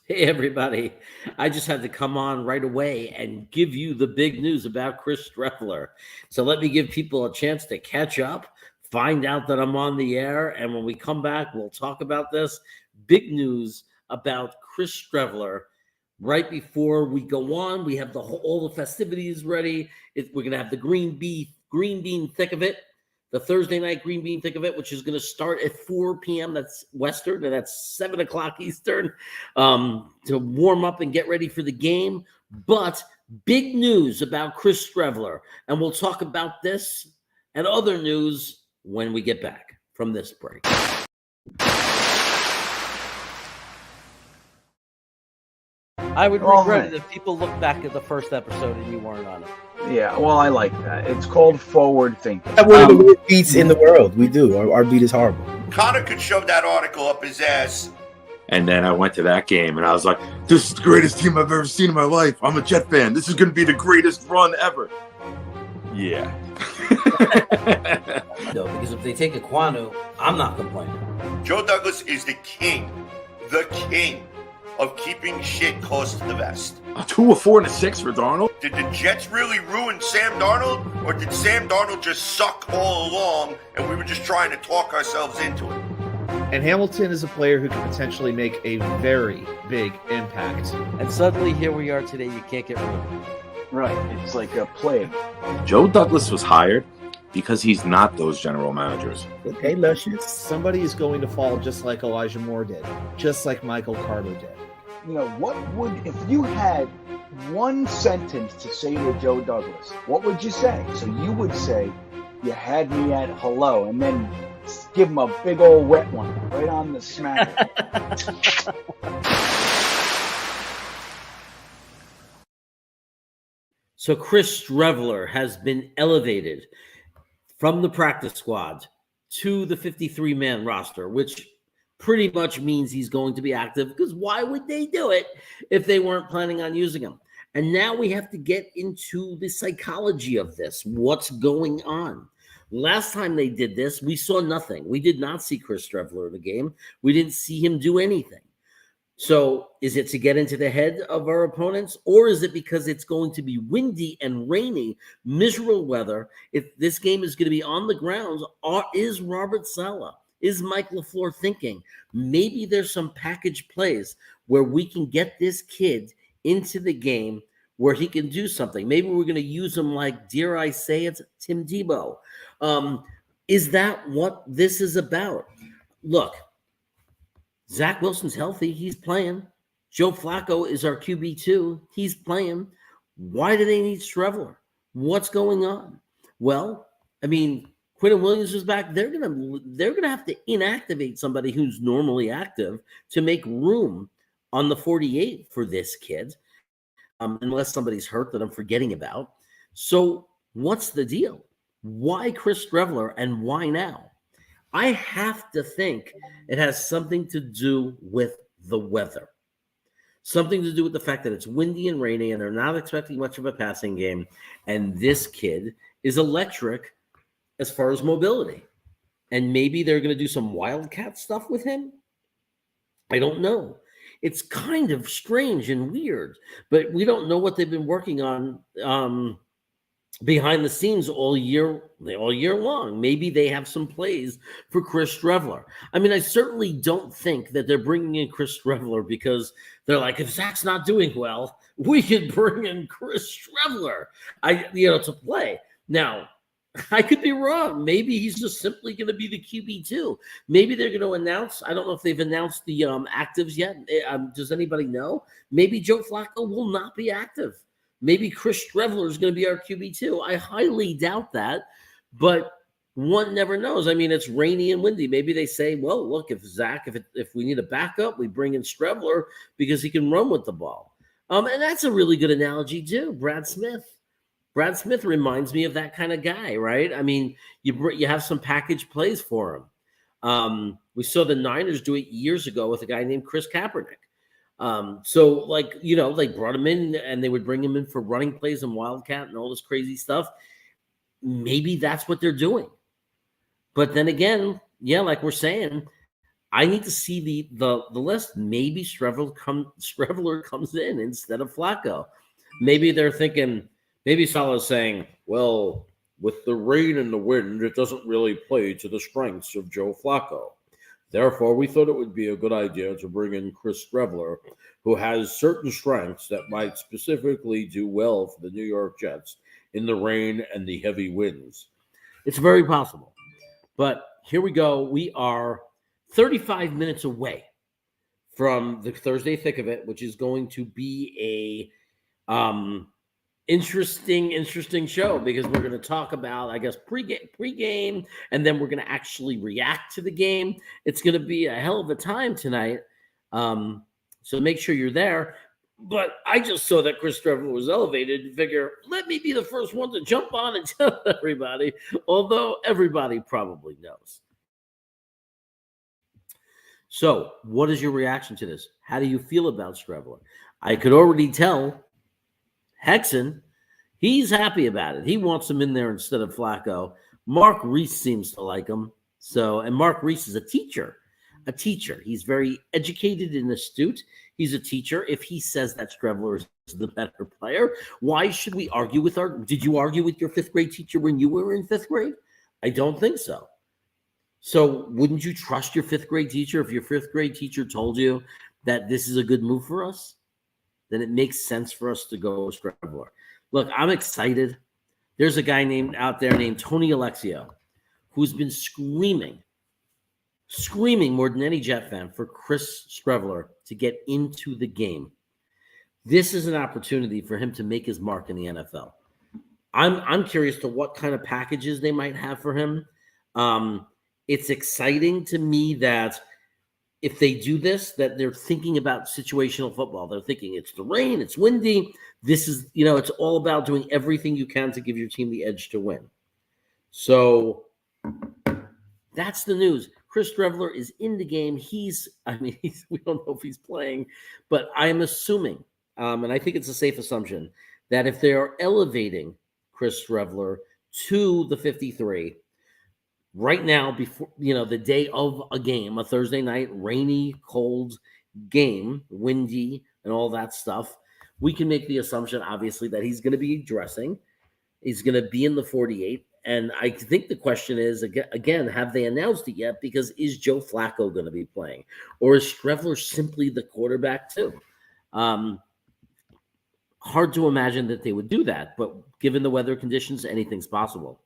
Hey, everybody. I just had to come on right away and give you the big news about Chris Streveler. So let me give people a chance to catch up, find out that I'm on the air. And when we come back, we'll talk about this big news about Chris Streveler. Right before we go on, we have all the festivities ready. We're going to have the green bean thick of it, the Thursday night green bean thick of it, which is going to start at 4 p.m. That's Western, and that's 7 o'clock Eastern, to warm up and get ready for the game. But big news about Chris Streveler, and we'll talk about this and other news when we get back from this break. I would regret it if people look back at the first episode and you weren't on it. Yeah, well, I like that. It's called forward thinking. We have one of the worst beats in the world. We do. Our beat is horrible. Connor could shove that article up his ass. And then I went to that game, and I was like, this is the greatest team I've ever seen in my life. I'm a Jet fan. This is going to be the greatest run ever. Yeah. No, because if they take Aquanu, I'm not complaining. Joe Douglas is the king of keeping shit close to the vest. A 2, a 4, and a 6 for Darnold? Did the Jets really ruin Sam Darnold, or did Sam Darnold just suck all along and we were just trying to talk ourselves into it? And Hamilton is a player who can potentially make a very big impact. And suddenly here we are today. You can't get rid of him. Right. It's like a plague. Joe Douglas was hired because he's not those general managers. Okay, Luscious. Somebody is going to fall just like Elijah Moore did, just like Michael Carter did. You know, what would, if you had one sentence to say to Joe Douglas, what would you say? So you would say, you had me at hello, and then give him a big old wet one right on the smack. So Chris Streveler has been elevated from the practice squad to the 53-man roster, which pretty much means he's going to be active, because why would they do it if they weren't planning on using him? And now we have to get into the psychology of this. What's going on? Last time they did this, we saw nothing. We did not see Chris Streveler in the game. We didn't see him do anything. So is it to get into the head of our opponents, or is it because it's going to be windy and rainy, miserable weather? If this game is going to be on the grounds, is Robert Saleh, is Mike LaFleur thinking maybe there's some package plays where we can get this kid into the game where he can do something? Maybe we're going to use him like, dare I say it, Tim Tebow. Is that what this is about? Look, Zach Wilson's healthy. He's playing. Joe Flacco is our QB2. He's playing. Why do they need Streveler? What's going on? Well, I mean, Quinton Williams is back. They're gonna have to inactivate somebody who's normally active to make room on the 48 for this kid, unless somebody's hurt that I'm forgetting about. So what's the deal? Why Chris Streveler and why now? I have to think it has something to do with the weather. Something to do with the fact that it's windy and rainy and they're not expecting much of a passing game. And this kid is electric as far as mobility. And maybe they're going to do some wildcat stuff with him. I don't know. It's kind of strange and weird, but we don't know what they've been working on behind the scenes all year long. Maybe they have some plays for Chris Streveler. I mean, I certainly don't think that they're bringing in Chris Streveler because they're like, if Zach's not doing well, we can bring in Chris Streveler, to play. Now, I could be wrong. Maybe he's just simply going to be the QB2. Maybe they're going to announce. I don't know if they've announced the actives yet. Does anybody know? Maybe Joe Flacco will not be active. Maybe Chris Streveler is going to be our QB2. I highly doubt that, but one never knows. I mean, it's rainy and windy. Maybe they say, well, look, if we need a backup, we bring in Streveler because he can run with the ball. And that's a really good analogy too. Brad Smith. Brad Smith reminds me of that kind of guy, right? I mean, you have some package plays for him. We saw the Niners do it years ago with a guy named Chris Kaepernick. So they brought him in and they would bring him in for running plays and wildcat and all this crazy stuff. Maybe that's what they're doing. But then again, like we're saying, I need to see the list. Maybe Streveler comes in instead of Flacco. Maybe they're thinking, maybe Salah's saying, well, with the rain and the wind, it doesn't really play to the strengths of Joe Flacco. Therefore, we thought it would be a good idea to bring in Chris Streveler, who has certain strengths that might specifically do well for the New York Jets in the rain and the heavy winds. It's very possible. But here we go. We are 35 minutes away from the Thursday thick of it, which is going to be a interesting show, because we're going to talk about, I guess, pregame, and then we're going to actually react to the game. It's going to be a hell of a time tonight. So make sure you're there. But I just saw that Chris Streveler was elevated and figure, let me be the first one to jump on and tell everybody, although everybody probably knows. So what is your reaction to this? How do you feel about Streveler? I could already tell Hexen, he's happy about it. He wants him in there instead of Flacco. Mark Reese seems to like him. And Mark Reese is a teacher. He's very educated and astute. He's a teacher. If he says that Streveler is the better player, why should we argue with did you argue with your fifth grade teacher when you were in fifth grade? I don't think so. So wouldn't you trust your fifth grade teacher if your fifth grade teacher told you that this is a good move for us? Then it makes sense for us to go with Streveler. Look, I'm excited. There's a guy out there named Tony Alexio who's been screaming more than any Jet fan for Chris Streveler to get into the game. This is an opportunity for him to make his mark in the NFL. I'm curious to what kind of packages they might have for him. It's exciting to me that if they do this, that they're thinking about situational football. They're thinking it's the rain, it's windy. This is, it's all about doing everything you can to give your team the edge to win. So that's the news. Chris Streveler is in the game. We don't know if he's playing, but I am assuming, and I think it's a safe assumption, that if they are elevating Chris Streveler to the 53, right now, before the day of a game, a Thursday night, rainy, cold game, windy, and all that stuff, we can make the assumption, obviously, that he's going to be dressing. He's going to be in the 48. And I think the question is, again, have they announced it yet? Because is Joe Flacco going to be playing? Or is Streveler simply the quarterback too? Hard to imagine that they would do that. But given the weather conditions, anything's possible.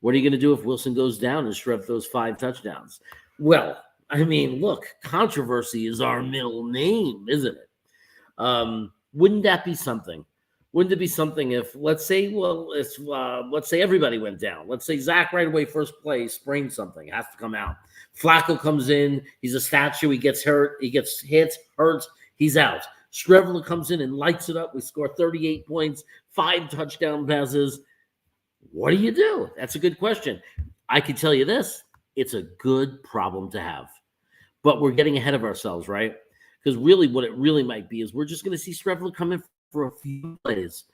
What are you going to do if Wilson goes down and Strev throws 5 touchdowns? Well, look, controversy is our middle name, isn't it? Wouldn't that be something? Wouldn't it be something if, let's say everybody went down. Let's say Zach right away, first play, sprained something, has to come out. Flacco comes in. He's a statue. He gets hurt. He gets hit, hurt. He's out. Streveler comes in and lights it up. We score 38 points, 5 touchdown passes. What do you do? That's a good question. I can tell you this. It's a good problem to have. But we're getting ahead of ourselves, right? Because really what it really might be is we're just going to see Streveler come in for a few plays.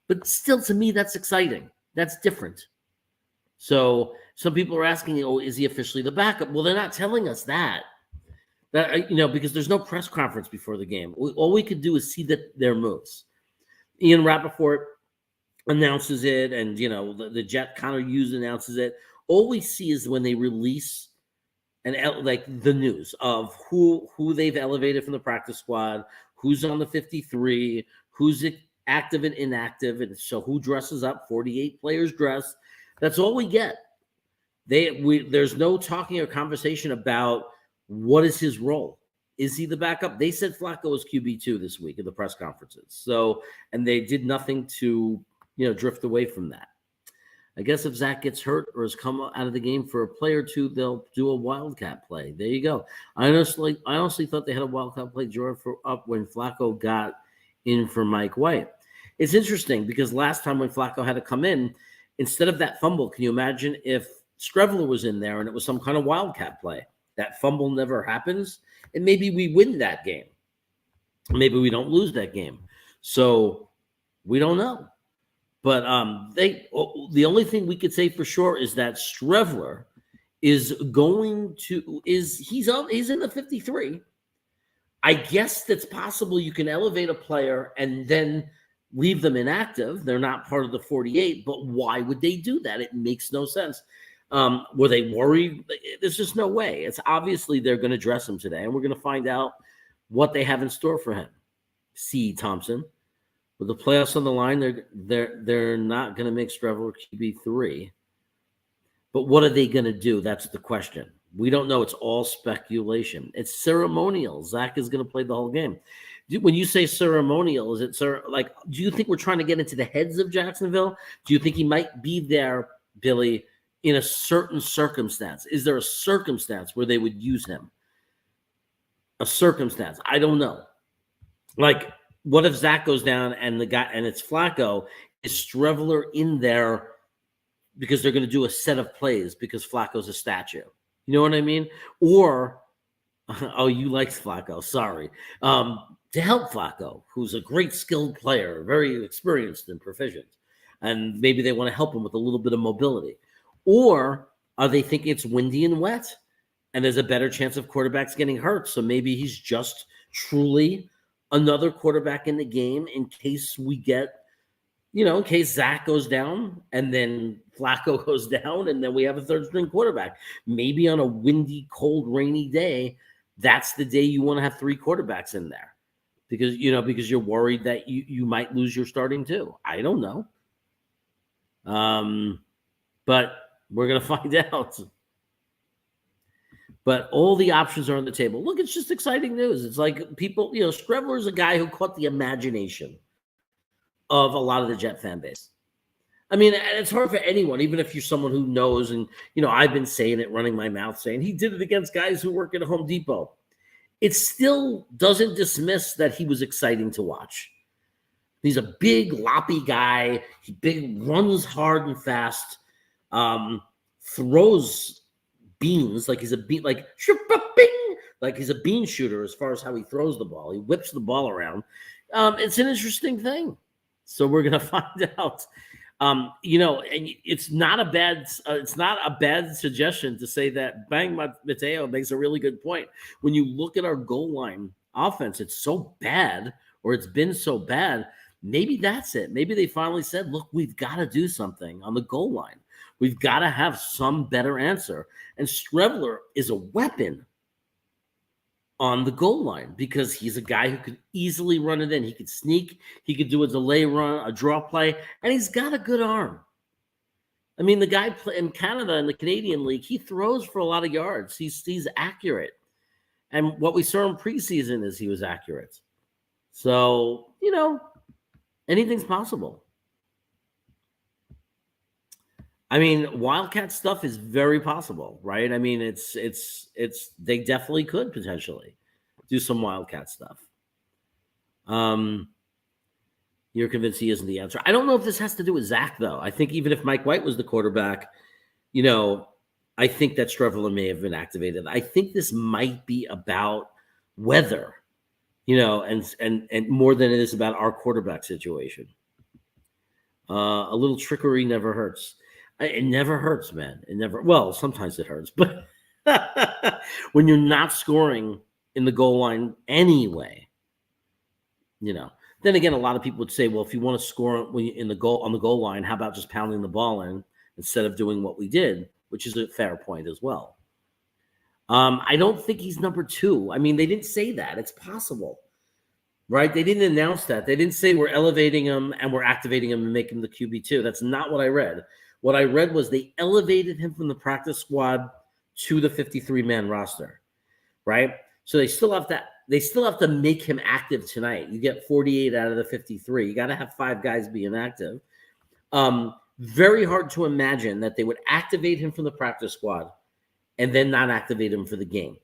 But still, to me, that's exciting. That's different. So some people are asking, is he officially the backup? Well, they're not telling us that. Because there's no press conference before the game. All we could do is see their moves. Ian Rappaport announces it, and the Jet kind of announces it. All we see is when they release the news of who they've elevated from the practice squad, who's on the 53, who's active and inactive, and so who dresses up. 48 players dress. That's all we get. There's no talking or conversation about what is his role. Is he the backup? They said Flacco was QB2 this week in the press conferences. So, and they did nothing to drift away from that. I guess if Zach gets hurt or has come out of the game for a play or two, they'll do a wildcat play. There you go. I honestly thought they had a wildcat play drawn up when Flacco got in for Mike White. It's interesting because last time when Flacco had to come in, instead of that fumble, can you imagine if Streveler was in there and it was some kind of wildcat play? That fumble never happens, and maybe we win that game. Maybe we don't lose that game. So we don't know. But the only thing we could say for sure is that Streveler he's in the 53. I guess that's possible. You can elevate a player and then leave them inactive. They're not part of the 48, but why would they do that? It makes no sense. Were they worried? There's just no way. It's obviously they're going to dress him today, and we're going to find out what they have in store for him. C. Thompson. With the playoffs on the line, they're not going to make Streveler QB3. But what are they going to do? That's the question. We don't know. It's all speculation. It's ceremonial. Zach is going to play the whole game. When you say ceremonial, is it do you think we're trying to get into the heads of Jacksonville? Do you think he might be there, Billy, in a certain circumstance? Is there a circumstance where they would use him? A circumstance. I don't know. Like, what if Zach goes down and it's Flacco? Is Streveler in there because they're going to do a set of plays because Flacco's a statue? You know what I mean? Or, oh, you like Flacco. Sorry. To help Flacco, who's a great skilled player, very experienced and proficient. And maybe they want to help him with a little bit of mobility. Or are they thinking it's windy and wet and there's a better chance of quarterbacks getting hurt? So maybe he's just truly another quarterback in the game in case we get, in case Zach goes down and then Flacco goes down and then we have a third string quarterback. Maybe on a windy, cold, rainy day, that's the day you want to have three quarterbacks in there because you're worried that you might lose your starting two. I don't know. But we're going to find out. But all the options are on the table. Look, it's just exciting news. It's like people, Streveler is a guy who caught the imagination of a lot of the Jet fan base. I mean, it's hard for anyone, even if you're someone who knows. And, I've been saying it, running my mouth, saying he did it against guys who work at Home Depot. It still doesn't dismiss that he was exciting to watch. He's a big, loppy guy. He runs hard and fast, throws beans like he's a bean, like he's a bean shooter as far as how he throws the ball. He whips the ball around. It's an interesting thing. So we're gonna find out. And it's not a bad suggestion to say that Bang Mateo makes a really good point. When you look at our goal line offense, it's so bad, or it's been so bad. Maybe that's it. Maybe they finally said, look, we've got to do something on the goal line. We've got to have some better answer. And Streveler is a weapon on the goal line because he's a guy who could easily run it in. He could sneak. He could do a delay run, a draw play, and he's got a good arm. I mean, the guy in Canada in the Canadian League, he throws for a lot of yards. He's accurate. And what we saw in preseason is he was accurate. So, anything's possible. I mean, Wildcat stuff is very possible, right? I mean, it's they definitely could potentially do some Wildcat stuff. You're convinced he isn't the answer. I don't know if this has to do with Zach, though. I think even if Mike White was the quarterback, I think that Streveler may have been activated. I think this might be about weather, and more than it is about our quarterback situation. A little trickery never hurts. It never hurts, man. Sometimes it hurts, but when you're not scoring in the goal line anyway, then again, a lot of people would say, well, if you want to score on the goal line, how about just pounding the ball in instead of doing what we did, which is a fair point as well. I don't think he's number 2. I mean, they didn't say that. It's possible, right? They didn't announce that. They didn't say we're elevating him and we're activating him and making him the QB2. That's not what I read. What I read was they elevated him from the practice squad to the 53-man roster, right? So they still have to make him active tonight. You get 48 out of the 53. You got to have 5 guys being active. Very hard to imagine that they would activate him from the practice squad and then not activate him for the game,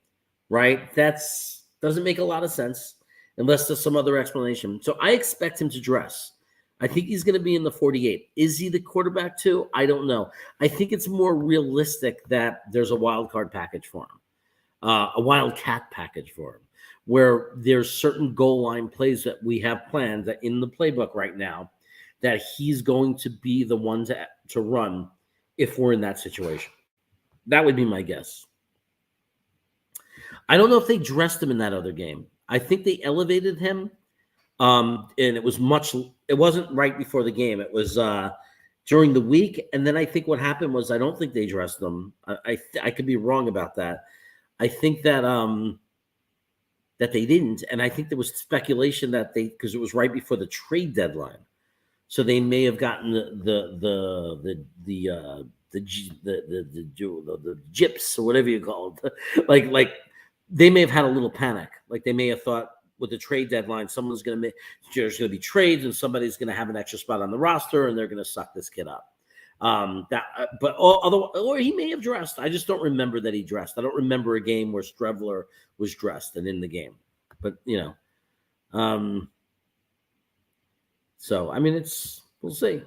right? Doesn't make a lot of sense unless there's some other explanation. So I expect him to dress. I think he's going to be in the 48. Is he the quarterback too? I don't know. I think it's more realistic that there's a wild card package for him, a wildcat package for him, where there's certain goal line plays that we have planned that in the playbook right now that he's going to be the one to run if we're in that situation. That would be my guess. I don't know if they dressed him in that other game. I think they elevated him, and it wasn't right before the game. It was during the week, and then I think what happened was I don't think they dressed him. I could be wrong about that. I think that that they didn't, and I think there was speculation that because it was right before the trade deadline, so they may have gotten the gyps or whatever you call it, like they may have had a little panic, like they may have thought with the trade deadline, there's going to be trades and somebody's going to have an extra spot on the roster and they're going to suck this kid up. Or he may have dressed. I just don't remember that he dressed. I don't remember a game where Streveler was dressed and in the game. But so I mean, we'll see.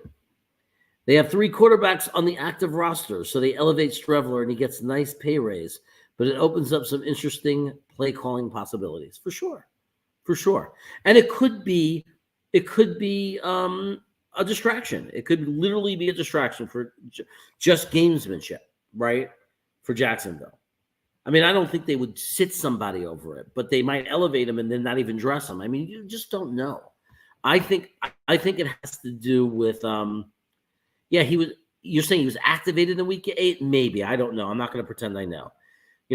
They have 3 quarterbacks on the active roster, so they elevate Streveler and he gets a nice pay raise. But it opens up some interesting play calling possibilities for sure. And it could be a distraction. It could literally be a distraction for just gamesmanship, right? For Jacksonville. I mean, I don't think they would sit somebody over it, but they might elevate him and then not even dress him. I mean, you just don't know. I think it has to do with you're saying he was activated in week 8? Maybe. I don't know. I'm not going to pretend I know.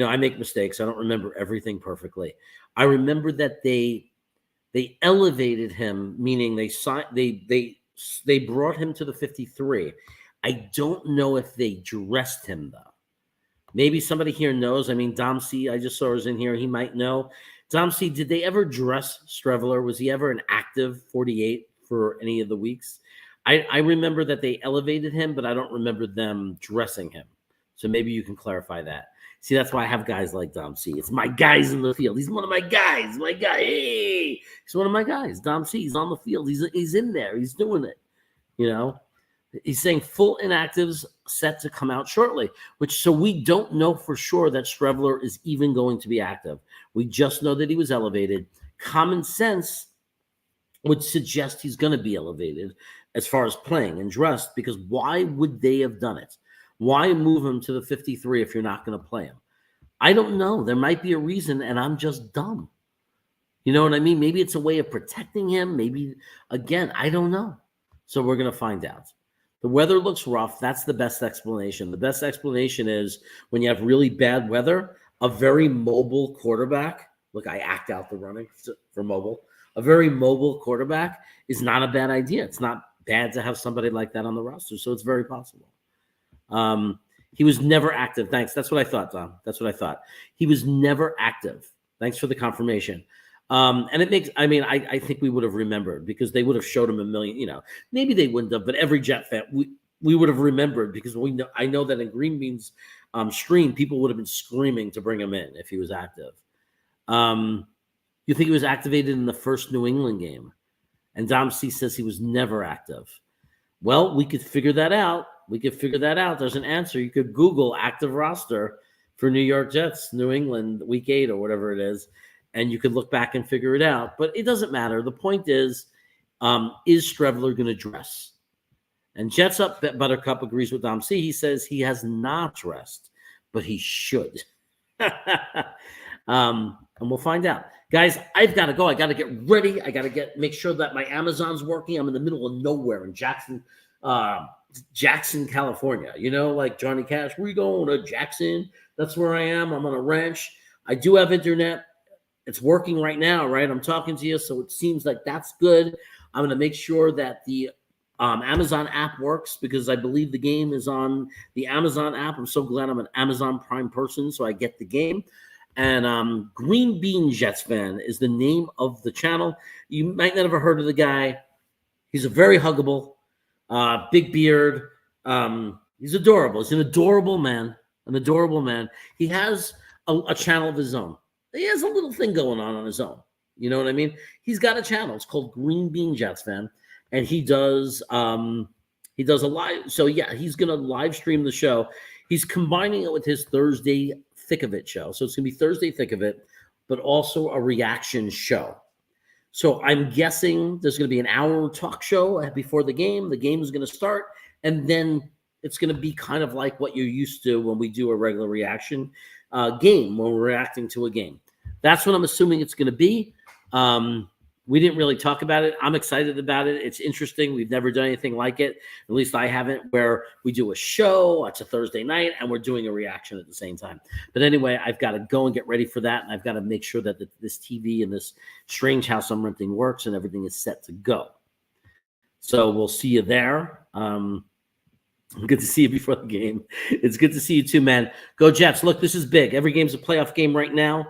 I make mistakes. I don't remember everything perfectly. I remember that they elevated him, meaning they brought him to the 53. I don't know if they dressed him, though. Maybe somebody here knows. I mean, Dom C, I just saw is in here. He might know. Dom C, did they ever dress Streveler? Was he ever an active 48 for any of the weeks? I remember that they elevated him, but I don't remember them dressing him. So maybe you can clarify that. See, that's why I have guys like Dom C. It's my guys in the field. He's one of my guys. My guy. Hey, he's one of my guys. Dom C. He's on the field. He's in there. He's doing it. He's saying full inactives set to come out shortly, so we don't know for sure that Streveler is even going to be active. We just know that he was elevated. Common sense would suggest he's going to be elevated as far as playing and dressed, because why would they have done it? Why move him to the 53 if you're not going to play him? I don't know. There might be a reason, and I'm just dumb. You know what I mean? Maybe it's a way of protecting him. Maybe, again, I don't know. So we're going to find out. The weather looks rough. That's the best explanation. The best explanation is when you have really bad weather, a very mobile quarterback. Look, I act out the running for mobile. A very mobile quarterback is not a bad idea. It's not bad to have somebody like that on the roster. So it's very possible. He was never active. Thanks. That's what I thought, Tom. That's what I thought. He was never active. Thanks for the confirmation. And it makes, I think we would have remembered because they would have showed him a million, maybe they wouldn't have, but every Jet fan, we would have remembered because I know that in Green Bean's stream, people would have been screaming to bring him in if he was active. You think he was activated in the first New England game? And Dom C says he was never active. Well, we could figure that out. There's an answer. You could Google active roster for New York Jets, New England, week 8 or whatever it is, and you could look back and figure it out. But it doesn't matter. The point is Streveler going to dress? And Jets Up Buttercup agrees with Dom C. He says he has not dressed, but he should. And we'll find out. Guys, I've got to go. I got to get ready. I got to make sure that my Amazon's working. I'm in the middle of nowhere in Jackson, California. Like Johnny Cash, we going to Jackson. That's where I am. I'm on a ranch. I do have internet. It's working right now, right? I'm talking to you, so it seems like that's good. I'm going to make sure that the Amazon app works because I believe the game is on the Amazon app. I'm so glad I'm an Amazon Prime person, so I get the game. And Green Bean Jets Fan is the name of the channel. You might not have ever heard of the guy. He's a very huggable, big beard. He's adorable. He's an adorable man. He has a channel of his own. He has a little thing going on his own. You know what I mean? He's got a channel. It's called Green Bean Jets Fan. And he does a live. So, yeah, he's going to live stream the show. He's combining it with his Thursday Thick of It show. So it's going to be Thursday Thick of It, but also a reaction show. So I'm guessing there's going to be an hour talk show before the game. The game is going to start. And then it's going to be kind of like what you're used to when we do a regular reaction game, when we're reacting to a game. That's what I'm assuming it's going to be. We didn't really talk about it. I'm excited about it. It's interesting. We've never done anything like it. At least I haven't, where we do a show. It's a Thursday night, and we're doing a reaction at the same time. But anyway, I've got to go and get ready for that, and I've got to make sure that this TV and this strange house I'm renting works and everything is set to go. So we'll see you there. Good to see you before the game. It's good to see you too, man. Go Jets. Look, this is big. Every game's a playoff game right now.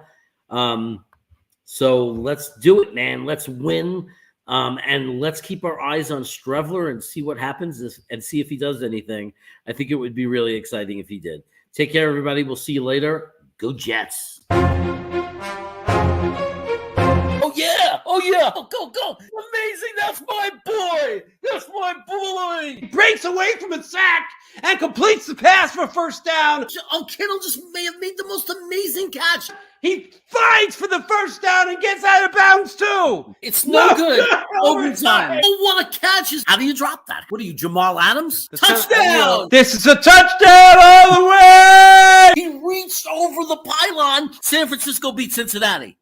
So let's do it, man. Let's win. And let's keep our eyes on Streveler and see what happens and see if he does anything. I think it would be really exciting if he did. Take care, everybody. We'll see you later. Go Jets. Oh, yeah. Oh, yeah. Go. Amazing. That's my boy. That's my boy. He breaks away from a sack and completes the pass for first down. Kittle just may have made the most amazing catch. He fights for the first down and gets out of bounds, too. It's no good. Overtime. Oh, what a catch. How do you drop that? What are you, Jamal Adams? Touchdown. This is a touchdown all the way. He reached over the pylon. San Francisco beat Cincinnati.